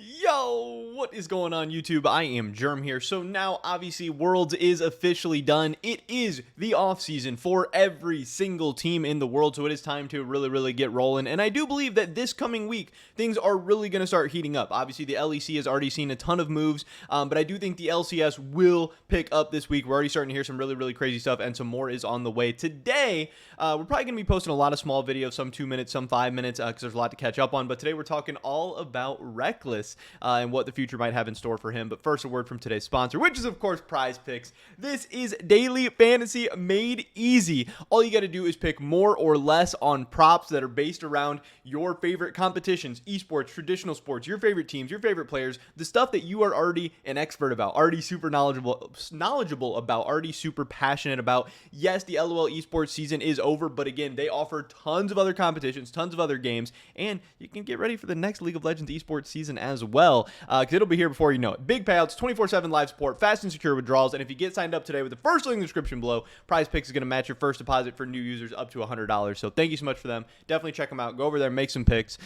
Yo, what is going on YouTube? I am Germ here. So now obviously Worlds is officially done. It is the off season for every single team in the world. So it is time to really get rolling. And I do believe that this coming week, things are really going to start heating up. Obviously the LEC has already seen a ton of moves, but I do think the LCS will pick up this week. We're already starting to hear some really crazy stuff, and some more is on the way. Today, we're probably going to be posting a lot of small videos, some 2 minutes, some 5 minutes, because there's a lot to catch up on. But today we're talking all about Rekkles and what the future might have in store for him. But first, a word from today's sponsor, which is of course Prize Picks. This is daily fantasy made easy. All you got to do is pick more or less on props that are based around your favorite competitions, esports, traditional sports, your favorite teams, your favorite players, the stuff that you are already an expert about, already super knowledgeable about, already super passionate about. Yes, the LOL esports season is over, but again, they offer tons of other competitions, tons of other games, and you can get ready for the next League of Legends esports season as well, because it'll be here before you know it. Big payouts, 24/7 live support, fast and secure withdrawals, and if you get signed up today with the first link in the description below, Prize Picks is going to match your first deposit for new users up to $100. So thank you so much for them. Definitely check them out. Go over there, make some picks.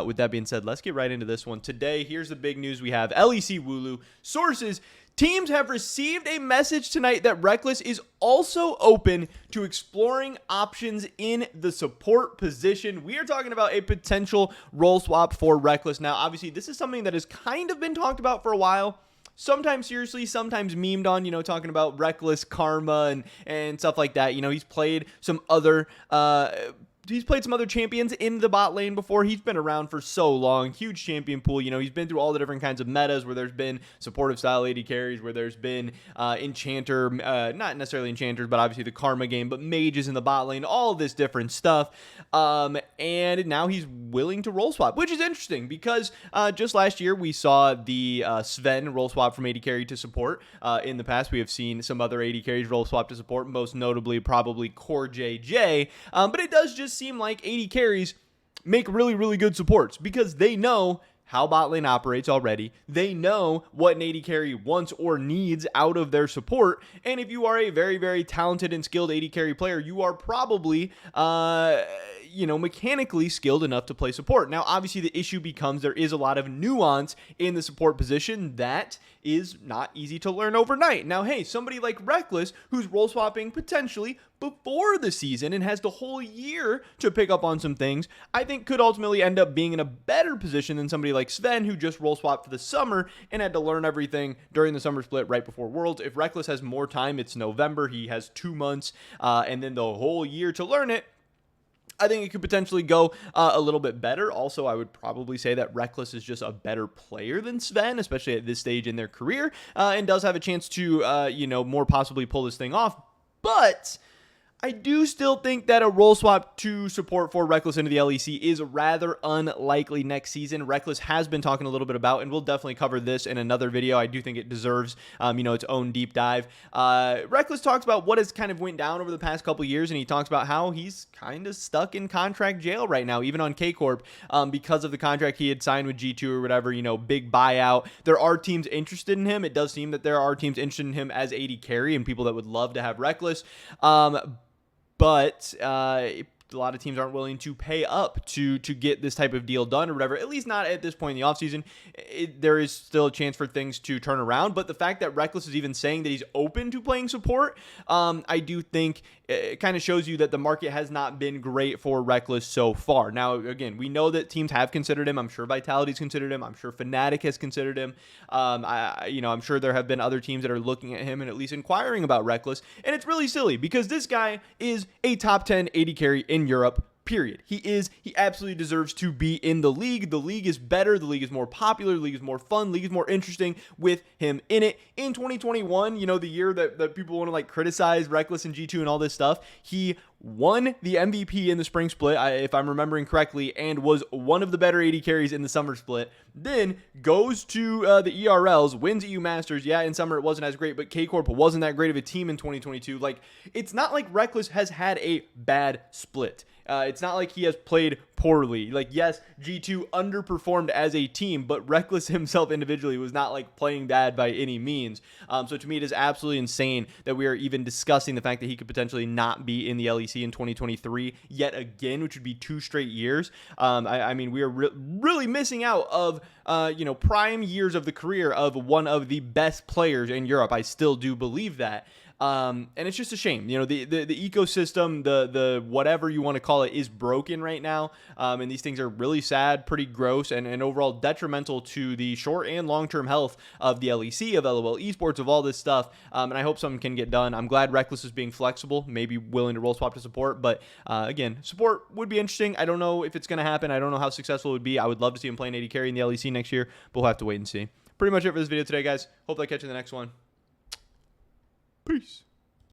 With that being said, let's get right into this one. Today, here's the big news we have. LEC Wooloo sources. Teams have received a message tonight that Rekkles is also open to exploring options in the support position. We are talking about a potential role swap for Rekkles. Now, obviously, this is something that has kind of been talked about for a while. Sometimes seriously, sometimes memed on, talking about Rekkles, Karma, and stuff like that. He's played some other champions in the bot lane before. He's been around for so long. Huge champion pool. He's been through all the different kinds of metas where there's been supportive style AD carries, where there's been enchanter, not necessarily enchanters, but obviously the Karma game, but mages in the bot lane, all this different stuff. And now he's willing to role swap, which is interesting because just last year we saw the Sven role swap from AD carry to support. In the past, we have seen some other AD carries role swap to support, most notably probably Core JJ. But it does just seem like AD carries make really good supports because they know how bot lane operates already. They know what an AD carry wants or needs out of their support. And if you are a very talented and skilled AD carry player, you are probably mechanically skilled enough to play support. Now, obviously, the issue becomes there is a lot of nuance in the support position that is not easy to learn overnight. Now, hey, somebody like Rekkles, who's role swapping potentially before the season and has the whole year to pick up on some things, I think could ultimately end up being in a better position than somebody like Sven, who just role swapped for the summer and had to learn everything during the summer split right before Worlds. If Rekkles has more time, it's November, he has 2 months, and then the whole year to learn it. I think it could potentially go a little bit better. Also, I would probably say that Rekkles is just a better player than Sven, especially at this stage in their career, and does have a chance to, more possibly pull this thing off. But I do still think that a role swap to support for Rekkles into the LEC is rather unlikely next season. Rekkles has been talking a little bit about, and we'll definitely cover this in another video. I do think it deserves, its own deep dive. Rekkles talks about what has kind of went down over the past couple years, and he talks about how he's kind of stuck in contract jail right now, even on K-Corp, because of the contract he had signed with G2 or whatever, big buyout. There are teams interested in him. It does seem that there are teams interested in him as AD carry and people that would love to have Rekkles. But a lot of teams aren't willing to pay up to get this type of deal done or whatever, at least not at this point in the offseason. There is still a chance for things to turn around, but the fact that Rekkles is even saying that he's open to playing support, I do think it kind of shows you that the market has not been great for Rekkles so far. Now, again, we know that teams have considered him. I'm sure Vitality's considered him. I'm sure Fnatic has considered him. I'm sure there have been other teams that are looking at him and at least inquiring about Rekkles, and it's really silly because this guy is a top 10 AD carry in Europe. Period. He absolutely deserves to be in the league. The league is better. The league is more popular. The league is more fun. The league is more interesting with him in it. In 2021, the year that people want to criticize Rekkles and G2 and all this stuff, he won the MVP in the spring split, if I'm remembering correctly, and was one of the better AD carries in the summer split. Then goes to the ERLs, wins EU Masters. Yeah, in summer it wasn't as great, but K-Corp wasn't that great of a team in 2022. It's not like Rekkles has had a bad split. It's not like he has played poorly. Like, yes, G2 underperformed as a team, but Rekkles himself individually was not like playing bad by any means. So to me, it is absolutely insane that we are even discussing the fact that he could potentially not be in the LEC in 2023 yet again, which would be 2 straight years. I mean, we are really missing out of prime years of the career of one of the best players in Europe. I still do believe that. And it's just a shame. The ecosystem, the whatever you want to call it, is broken right now. And these things are really sad, pretty gross, and overall detrimental to the short and long-term health of the LEC, of LOL esports, of all this stuff. And I hope something can get done. I'm glad Rekkles is being flexible, maybe willing to role swap to support. But again, support would be interesting. I don't know if it's going to happen. I don't know how successful it would be. I would love to see him playing AD carry in the LEC next year, but we'll have to wait and see. Pretty much it for this video today, guys. Hope I catch you in the next one. Peace.